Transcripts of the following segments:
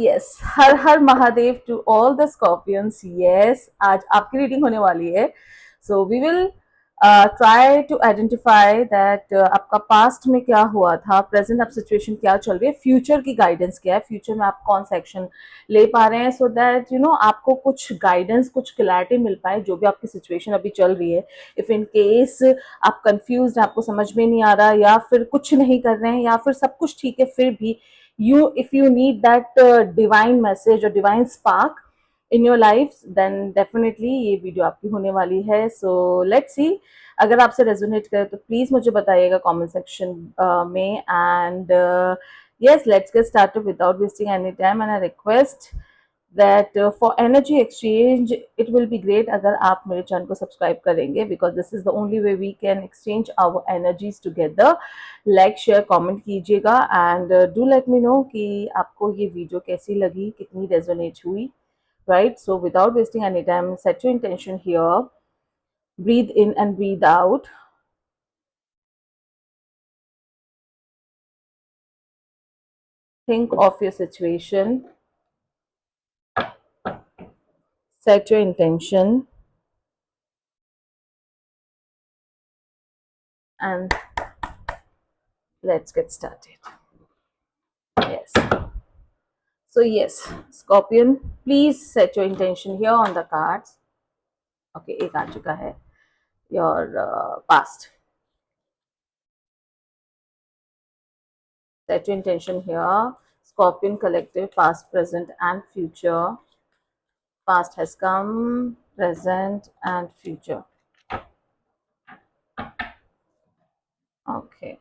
Yes, हर हर Mahadev to all the scorpions. Yes, आज आपकी रीडिंग होने वाली है। So we will try to identify that आपका पास्ट में क्या हुआ था, प्रेजेंट आप सिचुएशन क्या चल रही है, फ्यूचर की गाइडेंस क्या है, फ्यूचर में आप कौन सा एक्शन ले पा रहे हैं, सो दैट आपको कुछ गाइडेंस, कुछ क्लैरिटी मिल पाए जो भी आपकी सिचुएशन अभी चल रही है। इफ इन केस आप कंफ्यूज, आपको समझ में नहीं आ रहा, या फिर कुछ नहीं कर रहे हैं, या फिर सब कुछ ठीक है फिर भी if you need that divine message or divine spark in your life, then definitely ये वीडियो आपकी होने वाली है। So let's see, अगर आपसे रेजोनेट करे तो प्लीज मुझे बताइएगा कमेंट सेक्शन में। And yes, let's get started without wasting any time, and I request that for energy exchange it will be great अगर आप मेरे चैनल को सब्सक्राइब करेंगे, because this is the only way we can exchange our energies together. Like share comment कीजिएगा and do let me know कि आपको ये video कैसी लगी, कितनी रेजोनेट हुई, right? So without wasting any time, set your intention here, breathe in and breathe out, think of your situation, set your intention, and let's get started. Yes. So yes, Scorpion, please set your intention here on the cards. Okay, एक आ चुका है, your past. Set your intention here, Scorpion collective, past, present, and future. Past has come, present, and future. Okay.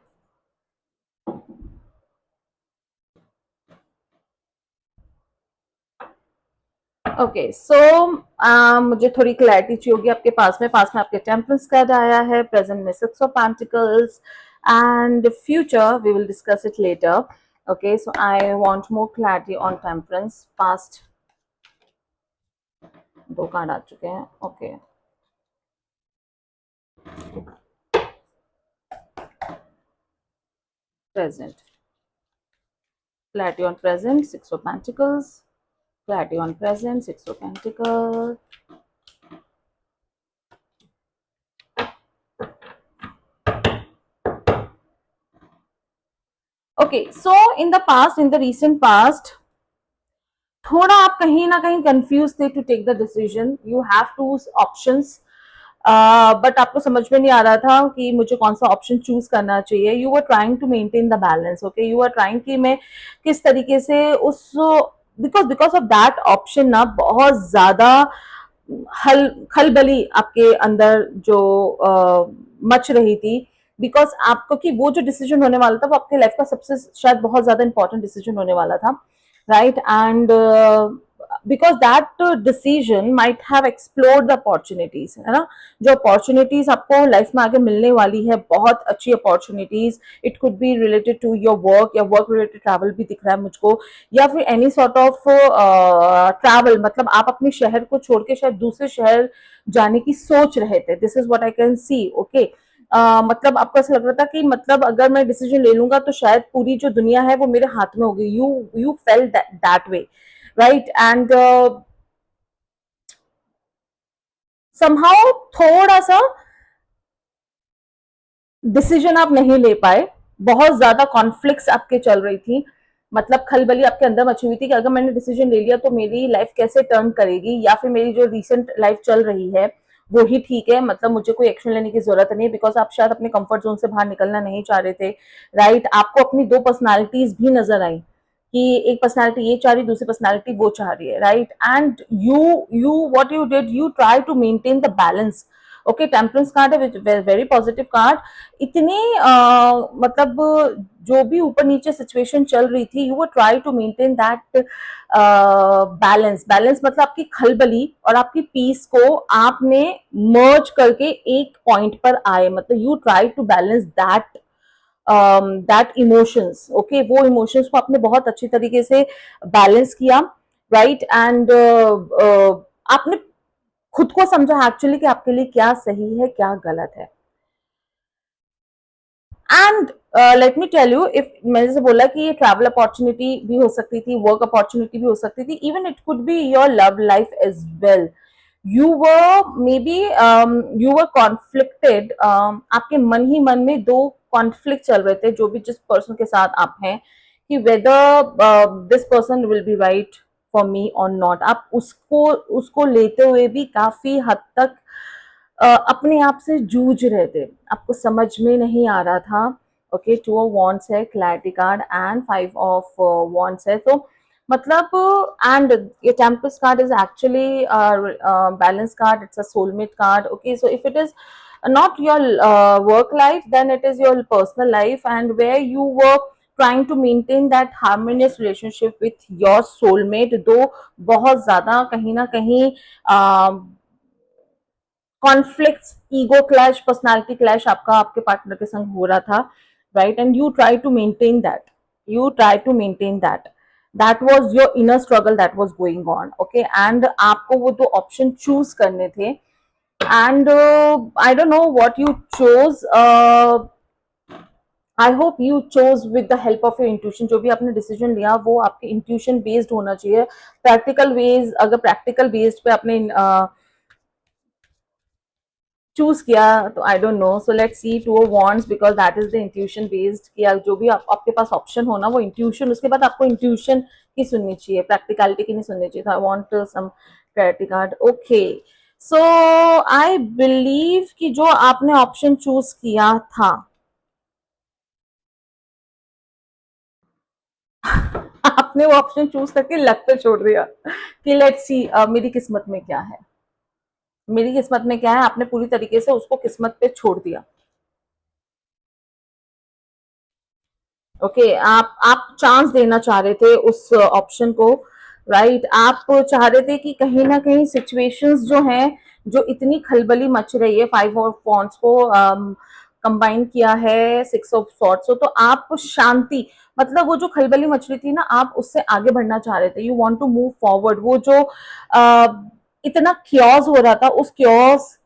Okay, so मुझे थोड़ी clarity चाहिए होगी आपके पास में आपके टेम्परेंस कार्ड आया है, प्रेजेंट में 6 of pentacles, and future we will discuss it later. Okay, so I want more clarity on temperance. Past 2 card आ चुके हैं. Okay, present, clarity on present, 6 of Pentacles, clarity on present, 6 of Pentacles. Okay, so in the past, in the recent past, थोड़ा आप कहीं ना कहीं confuse थे to take the decision. You have two options, but आपको समझ में नहीं आ रहा था कि मुझे कौन सा ऑप्शन चूज करना चाहिए. You were trying to maintain the balance. Okay, you were trying कि मैं किस तरीके से उस, बिकॉज ऑफ दैट ऑप्शन ना बहुत ज्यादा खलबली आपके अंदर जो मच रही थी. बिकॉज आपको कि वो जो डिसीजन होने वाला था वो आपके लाइफ का सबसे शायद बहुत ज्यादा इंपॉर्टेंट डिसीजन होने वाला था, right? And because that decision might have explored the opportunities, है ना? जो अपॉर्चुनिटीज आपको लाइफ में आगे मिलने वाली है, बहुत अच्छी opportunities. It could be related to your work, या वर्क रिलेटेड ट्रैवल भी दिख रहा है मुझको, या फिर एनी सॉर्ट ऑफ ट्रैवल. मतलब आप अपने शहर को छोड़ के शायद दूसरे शहर जाने की सोच रहे थे. This is what I can C. Okay, मतलब आपको ऐसा लग रहा था कि मतलब अगर मैं डिसीजन ले लूंगा तो शायद पूरी जो दुनिया है वो मेरे हाथ में होगी. You felt that way, right? And somehow थोड़ा सा डिसीजन आप नहीं ले पाए. बहुत ज्यादा कॉन्फ्लिक्ट्स आपके चल रही थी. मतलब खलबली आपके अंदर मची हुई थी कि अगर मैंने डिसीजन ले लिया तो मेरी लाइफ कैसे टर्न करेगी, या फिर मेरी जो रिसेंट लाइफ चल रही है वो ही ठीक है, मतलब मुझे कोई एक्शन लेने की जरूरत नहीं है. बिकॉज आप शायद अपने कंफर्ट जोन से बाहर निकलना नहीं चाह रहे थे, राइट? आपको अपनी 2 पर्सनालिटीज भी नजर आई कि एक पर्सनालिटी ये चाह रही, दूसरी पर्सनालिटी वो चाह रही है, right? And you what you did, you try to maintain the balance. Okay, temperance card है, वेरी पॉजिटिव कार्ड. इतनी मतलब जो भी ऊपर नीचे सिचुएशन चल रही थी, you were try to maintain that balance मतलब आपकी खलबली और आपकी पीस को आपने मर्ज करके एक पॉइंट पर आए. मतलब you try to balance that emotions. Okay, वो इमोशंस को आपने बहुत अच्छी तरीके से बैलेंस किया, राइट? एंड आपने खुद को समझा एक्चुअली कि आपके लिए क्या सही है, क्या गलत है. And let me tell you, if मैंने जैसे बोला कि ये ट्रैवल अपॉर्चुनिटी भी हो सकती थी, वर्क अपॉर्चुनिटी भी हो सकती थी, even it could be your love life as well. You were maybe you were conflicted, आपके मन ही मन में दो कॉन्फ्लिक्ट चल रहे थे जो भी जिस पर्सन के साथ आप हैं, कि whether this person will be right for me और नॉट. आप उसको उसको लेते हुए भी काफी हद तक अपने आप से जूझ रहे थे, आपको समझ में नहीं आ रहा था. ओके, टू ऑफ वॉन्ट्स है, clarity card, and five of wands है. तो मतलब एंड ये temperance card is actually balance card, it's a soulmate card. Okay, so if it is not your work life, then it is your personal life, and where you were trying to maintain that harmonious relationship with your soulmate, though बहुत ज्यादा कहीं ना कहीं conflicts, ego clash, personality clash आपका आपके partner के संग हो रहा था, right? And you try to maintain that, you try to maintain that, that was your inner struggle that was going on. Okay, and आपको वो दो ऑप्शन चूज करने थे, and I don't know what you chose. I hope you chose with the help of your intuition. जो भी आपने decision लिया वो आपके इंट्यूशन बेस्ड होना चाहिए. प्रैक्टिकल वेज, अगर प्रैक्टिकल बेस्ड पे आपने चूज किया तो आई don't no. So let's see two of wands, because that is the intuition based, किया जो भी आपके पास ऑप्शन हो ना वो इंट्यूशन, उसके बाद आपको इंट्यूशन की सुननी चाहिए, प्रैक्टिकलिटी की नहीं सुननी चाहिए. I want some clarity card. Okay, so I believe कि जो आपने ऑप्शन चूज किया था आपने वो ऑप्शन चूज करके लक पे छोड़ दिया कि लेट्स सी मेरी किस्मत में क्या है, मेरी किस्मत में क्या है. आपने पूरी तरीके से उसको किस्मत पे छोड़ दिया. ओके, आप चांस देना चाह रहे थे उस ऑप्शन को, राइट? आप चाह रहे थे कि कहीं ना कहीं सिचुएशंस जो हैं, जो इतनी खलबली मच रही है, फाइव ऑफ वॉन्ड्स को कंबाइन किया है सिक्स ऑफ सॉर्ड्स, तो आप शांति, मतलब वो जो खलबली मच रही थी ना, आप उससे आगे बढ़ना चाह रहे थे. You want to move forward. वो जो इतना क्योस हो रहा था, उस क्योस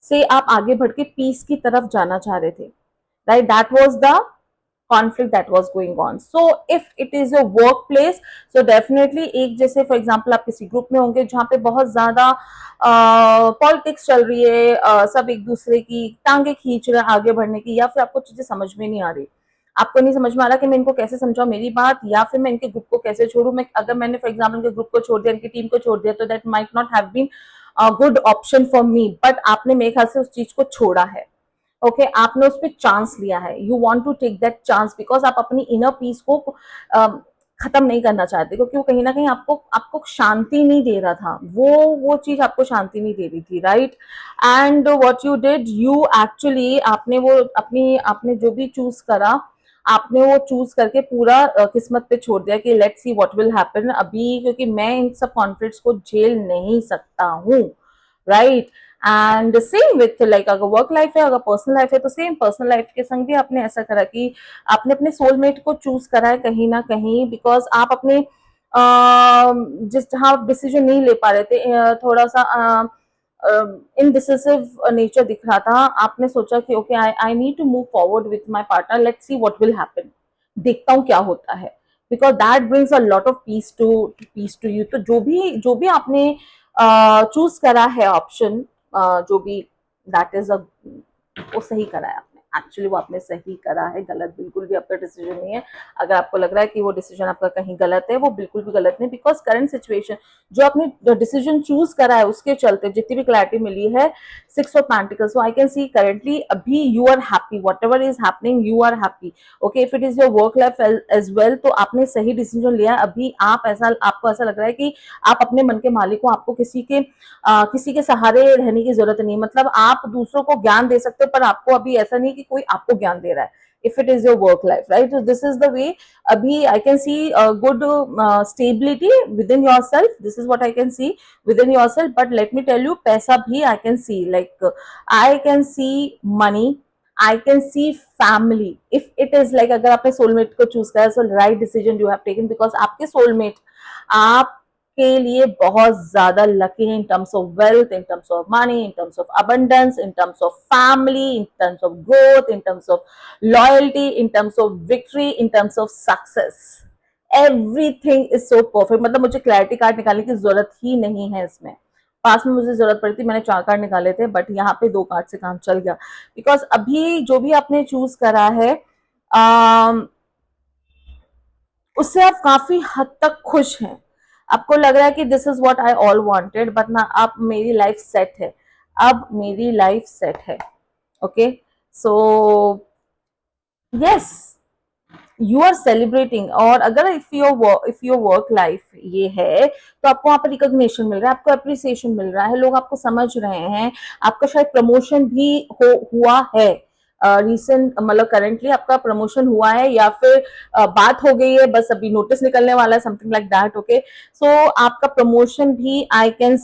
से आप आगे बढ़ के पीस की तरफ जाना चाह रहे थे, right? That was the conflict that was going on. So if it is a workplace, so definitely एक जैसे फॉर एग्जांपल आप किसी ग्रुप में होंगे जहाँ पे बहुत ज्यादा पॉलिटिक्स चल रही है, सब एक दूसरे की टांगे खींच रहे हैं आगे बढ़ने की, या फिर आपको चीजें समझ में नहीं आ रही, आपको नहीं समझ में आ रहा कि मैं इनको कैसे समझाऊं मेरी बात, या फिर मैं इनके ग्रुप को कैसे छोड़ू. मैं अगर मैंने फॉर एग्जाम्पल इनके ग्रुप को छोड़ दिया, इनकी टीम को छोड़ दिया, तो that might not have been good option for me, but आपने मेरे ख्याल से उस चीज को छोड़ा है. ओके, आपने उस पर चांस लिया है. You want to take that chance because आप अपनी इनर पीस को खत्म नहीं करना चाहते, क्योंकि वो कहीं ना कहीं आपको आपको शांति नहीं दे रहा था, वो चीज आपको शांति नहीं दे रही थी, right? And what you did, you actually आपने वो अपनी आपने जो भी चूज करा, आपने वो चूज करके पूरा किस्मत पे छोड़ दिया कि let's see what will happen अभी, क्योंकि मैं इन सब कॉन्फ्लिक्ट्स को झेल नहीं सकता हूँ, right? And same with like अगर वर्क लाइफ है, अगर पर्सनल लाइफ है, तो सेम पर्सनल लाइफ के संग भी आपने ऐसा करा कि आपने अपने सोलमेट को चूज करा है कहीं ना कहीं, बिकॉज आप अपने जिस जहाँ डिसीजन नहीं ले पा रहे थे, थोड़ा सा इनडिसिसिव नेचर दिख रहा था, आपने सोचा कि okay I I need to move forward with my partner, let's see what will happen, देखता हूँ क्या होता है, because that brings a lot of peace to you. तो जो भी आपने चूज करा है ऑप्शन, जो भी दैट इज अ, वो सही करा है आपने. एक्चुअली वो आपने सही करा है, गलत बिल्कुल भी आपका डिसीजन नहीं है. अगर आपको लग रहा है कि वो डिसीजन आपका कहीं गलत है, वो बिल्कुल भी गलत नहीं, बिकॉज करंट सिचुएशन जो आपने डिसीजन चूज करा है उसके चलते जितनी भी क्लैरिटी मिली है, six of pentacles, so I can see currently अभी you are happy, whatever is happening you are happy. Okay, if it is your work life as well, तो आपने सही डिसीजन लिया है. अभी आप ऐसा आपको ऐसा लग रहा है कि आप अपने मन के मालिक हो, आपको किसी के सहारे रहने की जरूरत नहीं, मतलब आप दूसरों को ज्ञान दे सकते हो, पर आपको अभी ऐसा नहीं कि कोई आपको ज्ञान दे रहा है. If it is your work life, right? So this is the way. Abhi I can see a good stability within yourself. This is what I can see within yourself. But let me tell you, paisa bhi I can see. Like I can see money. I can see family. If it is like अगर आपने soulmate को choose करा, so right decision you have taken, because आपके soulmate आप के लिए बहुत ज्यादा लकी है in terms of wealth, in terms of money, in terms of abundance, in terms of family, in terms of growth, in terms of loyalty, in terms of victory, in terms of success. Everything is so perfect. मतलब मुझे clarity card निकालने की जरूरत ही नहीं है इसमें। पास में मुझे जरूरत पड़ी थी, मैंने 4 कार्ड निकाले थे, बट यहाँ पे 2 कार्ड से काम चल गया। बिकॉज अभी जो भी आपने चूज करा है उससे आप काफी हद तक खुश हैं। आपको लग रहा है कि this is what I all wanted, but ना अब मेरी लाइफ सेट है, अब मेरी लाइफ सेट है। Okay, so yes, you are celebrating. और अगर इफ योर वर्क लाइफ ये है तो आपको वहां पर रिकॉग्निशन मिल रहा है, आपको अप्रिसिएशन मिल रहा है, लोग आपको समझ रहे हैं, आपका शायद प्रमोशन भी हुआ है रिसेंट, मतलब करंटली आपका प्रमोशन हुआ है, या फिर बात हो गई है, बस अभी नोटिस निकलने वाला है, समथिंग लाइक दैट। ओके, सो आपका प्रमोशन भी I can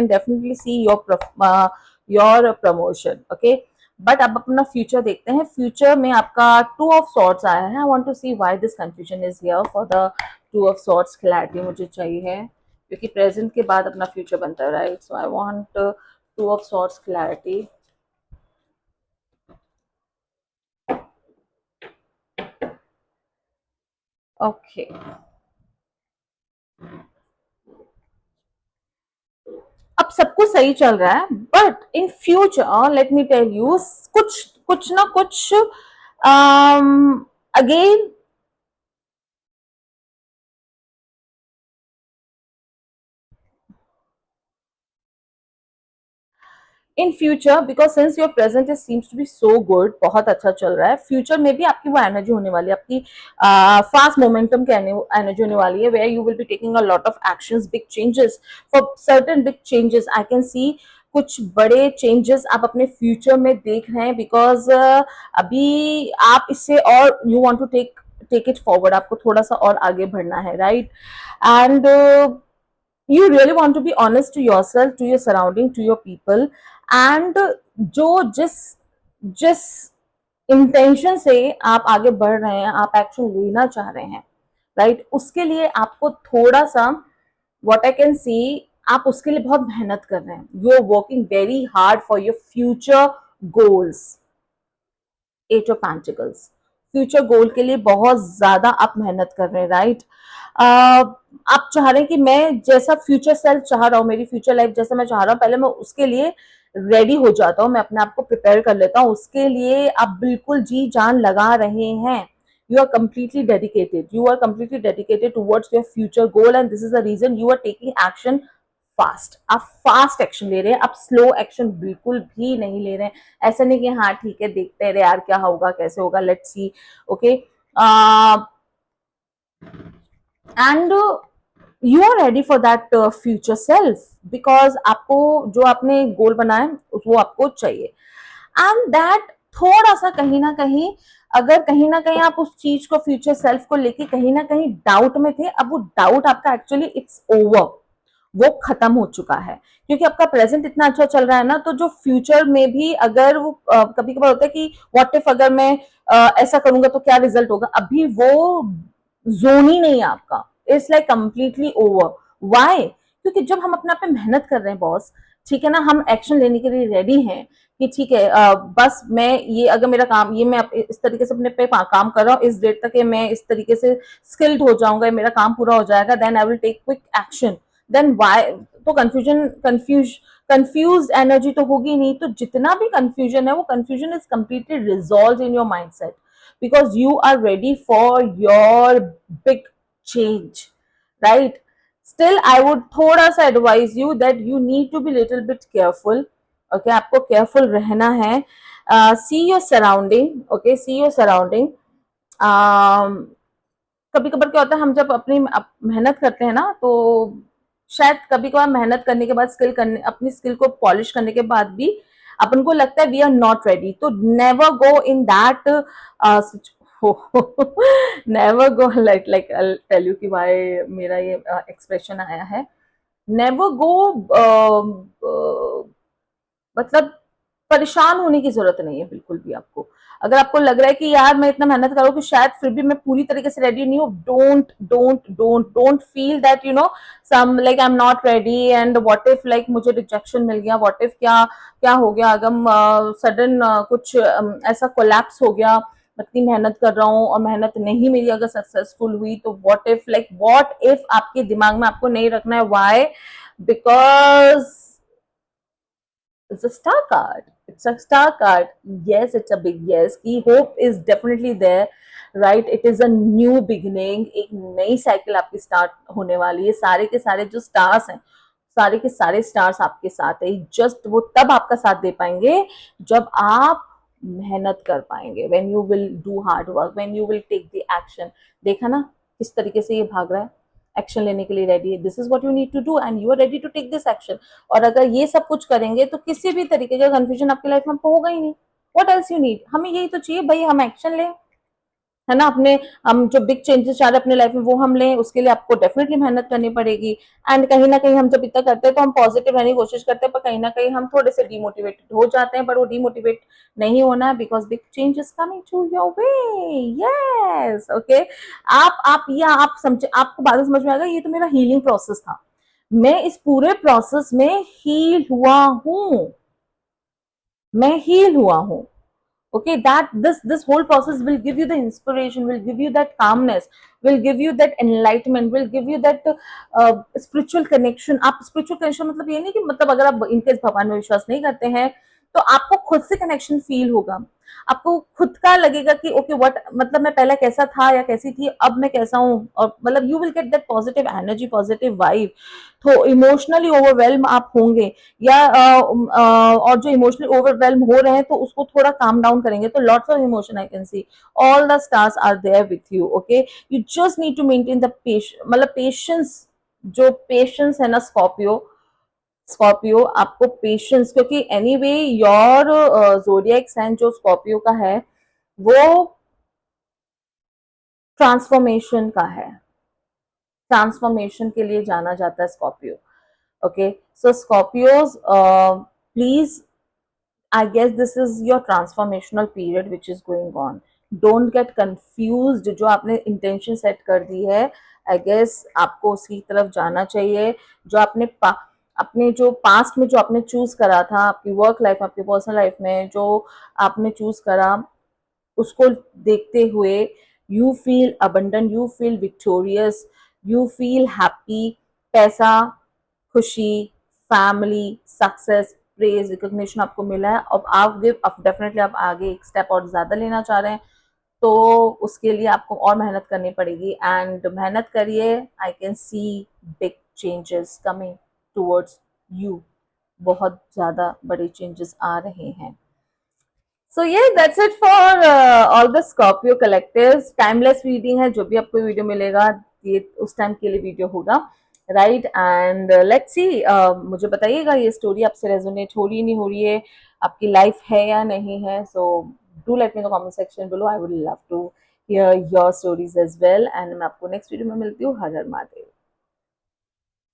definitely see your promotion. Okay, but अब अपना फ्यूचर देखते हैं। फ्यूचर में आपका 2 ऑफ सॉर्ट्स आया है। I want to see why this confusion is here for the 2 of sorts. Clarity मुझे चाहिए है, क्योंकि प्रेजेंट के बाद अपना फ्यूचर बनता है, right? So I want 2 of sorts clarity. Okay, अब सब कुछ सही चल रहा है, but in future let me tell you, कुछ कुछ ना कुछ again in future, because since your present is seems to be so good, बहुत अच्छा चल रहा है, फ्यूचर में भी आपकी वो एनर्जी होने वाली है, आपकी फास्ट मोमेंटम की एनर्जी होने वाली है, where you will be taking a lot of actions, big changes, for certain big changes I can see. कुछ बड़े चेंजेस आप अपने फ्यूचर में देख रहे हैं, बिकॉज अभी आप इससे और you want to take it forward, आपको थोड़ा सा और आगे बढ़ना है, right? And you really want to be honest to yourself, to your surrounding, to your people, and जो जिस जिस इंटेंशन से आप आगे बढ़ रहे हैं, आप एक्शन लेना चाह रहे हैं, राइट? उसके लिए आपको थोड़ा सा, व्हाट आई कैन सी, आप उसके लिए बहुत मेहनत कर रहे हैं, you are working very hard for your future goals. 8 of pentacles, future goal के लिए बहुत ज्यादा आप मेहनत कर रहे हैं, राइट? आप चाह रहे हैं कि मैं जैसा फ्यूचर सेल्फ चाह रहा हूँ, मेरी फ्यूचर लाइफ जैसा मैं चाह रहा हूँ, पहले मैं उसके लिए रेडी हो जाता हूँ, मैं अपने आप को प्रिपेयर कर लेता हूँ, उसके लिए आप बिल्कुल जी जान लगा रहे हैं। You are completely dedicated, you are completely dedicated towards your future goal, and this is the reason you are taking action fast. आप फास्ट एक्शन ले रहे हैं, आप स्लो एक्शन बिल्कुल भी नहीं ले रहे हैं। ऐसा नहीं कि हाँ ठीक है देखते हैं यार क्या होगा कैसे होगा, let's see. Okay, and you are ready for that future self, because आपको जो आपने गोल बनाया वो आपको चाहिए, एंड दैट थोड़ा सा कहीं ना कहीं, अगर कहीं ना कहीं आप उस चीज को, फ्यूचर सेल्फ को लेके कहीं ना कहीं डाउट में थे, अब वो डाउट आपका एक्चुअली इट्स ओवर, वो खत्म हो चुका है, क्योंकि आपका प्रेजेंट इतना अच्छा चल रहा है ना, तो जो फ्यूचर में भी अगर वो कभी कभार होता है कि व्हाट इफ अगर मैं ऐसा करूंगा तो क्या रिजल्ट होगा, अभी वो जोन ही नहीं है आपका, it's like completely over. Why? क्योंकि जब हम अपने आप पे मेहनत कर रहे हैं बॉस, ठीक है ना, हम एक्शन लेने के लिए रेडी हैं कि ठीक है बस मैं ये, अगर मेरा काम ये, मैं इस तरीके से अपने पे काम कर रहा हूँ, इस डेट तक मैं इस तरीके से स्किल्ड हो जाऊंगा, मेरा काम पूरा हो जाएगा, then I will take quick action. Then why? तो कंफ्यूज एनर्जी तो होगी नहीं, तो जितना भी कंफ्यूजन है वो confusion is completely resolve in your mindset, because you are ready for your big change, right? Still I would थोड़ा सा advise you that you need to be little bit careful. Okay, आपको careful रहना है। See your surrounding, okay, see your surrounding. कभी कभार क्या होता है, हम जब अपनी मेहनत करते हैं ना, तो शायद कभी कभार मेहनत करने के बाद, अपनी स्किल को पॉलिश करने के बाद भी अपन को लगता है वी आर नॉट रेडी, तो never go in that, never go like I tell you कि भाई मेरा ये एक्सप्रेशन आया है, नेवर गो, मतलब परेशान होने की जरूरत नहीं है बिल्कुल भी आपको। अगर आपको लग रहा है कि यार मैं इतना मेहनत करूँ कि शायद फिर भी मैं पूरी तरीके से रेडी नहीं हूँ, don't feel that you know some like I am not ready and what if like मुझे रिजेक्शन मिल गया, व्हाट इफ क्या क्या हो गया अगर सडन कुछ ऐसा कोलैप्स हो गया, मैं इतनी मेहनत कर रहा हूँ और मेहनत नहीं मेरी अगर सक्सेसफुल हुई तो व्हाट इफ आपके दिमाग में आपको नहीं रखना है। Why? Because it's a star card. It's a star card. Yes, it's a big yes. की hope is definitely there, right? It is a new beginning. एक नई साइकिल आपकी स्टार्ट होने वाली है। सारे के सारे जो स्टार्स हैं, सारे के सारे स्टार्स आपके साथ है। जस्ट वो तब आपका साथ दे पाएंगे जब आप मेहनत कर पाएंगे। When you will do hard work, when you will take the action. देखा ना किस तरीके से ये भाग रहा है, एक्शन लेने के लिए रेडी है। This is what you need to do and you are ready to take this action. और अगर ये सब कुछ करेंगे तो किसी भी तरीके का कंफ्यूजन आपकी लाइफ में होगा ही नहीं। What else you need? हमें यही तो चाहिए भाई, हम एक्शन लें, है ना। अपने हम जो बिग चेंजेस चाह रहे हैं अपने लाइफ में वो हम लें, उसके लिए आपको डेफिनेटली मेहनत करनी पड़ेगी। एंड कहीं ना कहीं हम जब इतना करते हैं तो हम पॉजिटिव रहने की कोशिश करते हैं, पर कहीं ना कहीं हम थोड़े से डिमोटिवेटेड हो जाते हैं। पर वो डिमोटिवेट नहीं होना है, because big change is coming to your way. Yes, okay. आप समझे, आपको बात समझ में आ गया, ये तो मेरा हीलिंग प्रोसेस था। मैं इस पूरे प्रोसेस में हील हुआ हूं, मैं हील हुआ हूं। Okay, that this whole process will give you the inspiration, will give you that calmness, will give you that enlightenment, will give you that spiritual connection. आप spiritual connection मतलब ये नहीं कि मतलब अगर आप इनकेस भगवान में विश्वास नहीं करते हैं तो आपको खुद से कनेक्शन फील होगा। आपको खुद का लगेगा कि ओके व्हाट, मतलब मैं पहले कैसा था या कैसी थी, अब मैं कैसा हूँ, और मतलब you will get that positive energy, positive vibe. तो इमोशनली ओवरवेल्म आप होंगे या और जो इमोशनली ओवरवेल्म हो रहे हैं तो उसको थोड़ा काम डाउन करेंगे तो lots of emotion I can see, all the stars are there with you. Okay, you just need to maintain the मतलब पेशेंस। जो पेशेंस है ना स्कॉर्पियो, स्कॉर्पियो आपको पेशेंस, क्योंकि एनीवे योर ज़ोडिएक साइन जो स्कॉर्पियो का है वो ट्रांसफॉर्मेशन का है, ट्रांसफॉर्मेशन के लिए जाना जाता है Scorpio. Okay, so Scorpios please, I guess this is your transformational period which is going on. Don't get confused. जो आपने intention set कर दी है, I guess आपको उसकी तरफ जाना चाहिए। जो आपने अपने जो पास्ट में जो आपने चूज करा था, आपकी वर्क लाइफ, आपकी पर्सनल लाइफ में जो आपने चूज करा, उसको देखते हुए you feel abundant, you feel victorious, you feel happy. पैसा, खुशी, फैमिली, सक्सेस, प्रेज, रिकॉग्निशन आपको मिला है। अब आप डेफिनेटली आप आगे एक स्टेप और ज्यादा लेना चाह रहे हैं तो उसके लिए आपको और मेहनत करनी पड़ेगी। एंड मेहनत करिए, आई can C big changes coming towards you. बहुत ज्यादा बड़े चेंजेस आ रहे हैं। सो ये that's it for all the Scorpio collectives. Timeless reading है, जो भी आपको वीडियो मिलेगा ये उस टाइम के लिए वीडियो होगा, राइट। एंड लेट्स सी, मुझे बताइएगा ये स्टोरी आपसे रेजोनेट हो रही नहीं हो रही है, आपकी लाइफ है या नहीं है। So do let me in the comment section below, I would love to hear your stories as well. And मैं आपको नेक्स्ट वीडियो में मिलती हूँ। हर हर महादेव।